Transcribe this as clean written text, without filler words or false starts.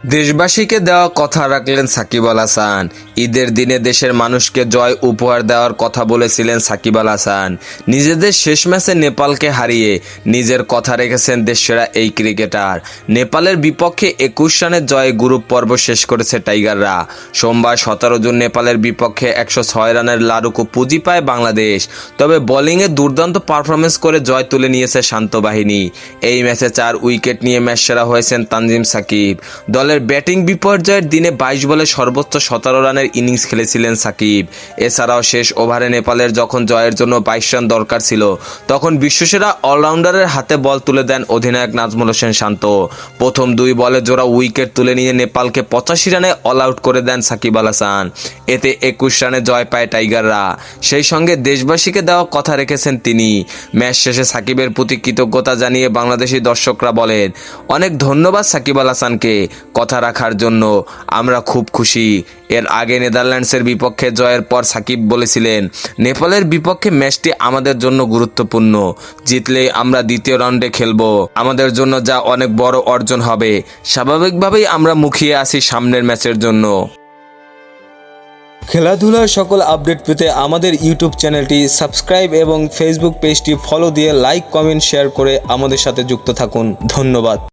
দেশবাসীকে দেওয়া কথা রাখলেন সাকিব আল হাসান। ঈদের দিনে দেশের মানুষকে জয় উপহার দেওয়ার কথা বলেছিলেন সাকিব আল হাসান। নিজেদের শেষ ম্যাচে নেপালকে হারিয়ে নিজের কথা রেখেছেন দেশসেরা এই ক্রিকেটার। নেপালের বিপক্ষে 21 রানের জয়ে গ্রুপ পর্ব শেষ করেছে টাইগাররা। সোমবার 17 জুন নেপালের বিপক্ষে 106 রানের লাড়ুকো পুঁজি পায় বাংলাদেশ। তবে বোলিংয়ে দুর্দান্ত পারফরমেন্স করে জয় তুলে নিয়েছে শান্ত বাহিনী। এই ম্যাচে 4 উইকেট নিয়ে ম্যাচ সেরা হয়েছেন তানজিম সাকিব। দলের ব্যাটিং বিপর্যয়ের দিনে 22 বলে সর্বোচ্চ 17 রানের ইনিংস খেলেছিলেন সাকিব। এছাড়াও শেষ ওভারে নেপালের যখন জয়ের জন্য 22 রান দরকার ছিল, তখন বিশ্বসেরা অলরাউন্ডারের হাতে বল তুলে দেন অধিনায়ক নাজমুল হোসেন শান্ত। প্রথম 2 বলে জোড়া উইকেট তুলে নিয়ে নেপালকে 85 রানে অল আউট করে দেন সাকিব আল হাসান। এতে 21 রানে জয় পায় টাইগাররা। সেই সঙ্গে দেশবাসীকে দেওয়া কথা রেখেছেন তিনি। ম্যাচ শেষে সাকিবের প্রতি কৃতজ্ঞতা জানিয়ে বাংলাদেশি দর্শকরা বলেন, অনেক ধন্যবাদ সাকিব আল হাসানকে কথা রাখার জন্য, আমরা খুব খুশি। এর আগে নেদারল্যান্ডসের বিপক্ষে জয়ের পর সাকিব বলেছিলেন, নেপালের বিপক্ষে ম্যাচটি আমাদের জন্য গুরুত্বপূর্ণ। জিতলেই আমরা দ্বিতীয় রাউন্ডে খেলব, আমাদের জন্য যা অনেক বড় অর্জন হবে। স্বাভাবিকভাবেই আমরা মুখিয়ে আছি সামনের ম্যাচের জন্য। খেলাধুলার সকল আপডেট পেতে আমাদের ইউটিউব চ্যানেলটি সাবস্ক্রাইব এবং ফেসবুক পেজটি ফলো দিয়ে লাইক, কমেন্ট, শেয়ার করে আমাদের সাথে যুক্ত থাকুন। ধন্যবাদ।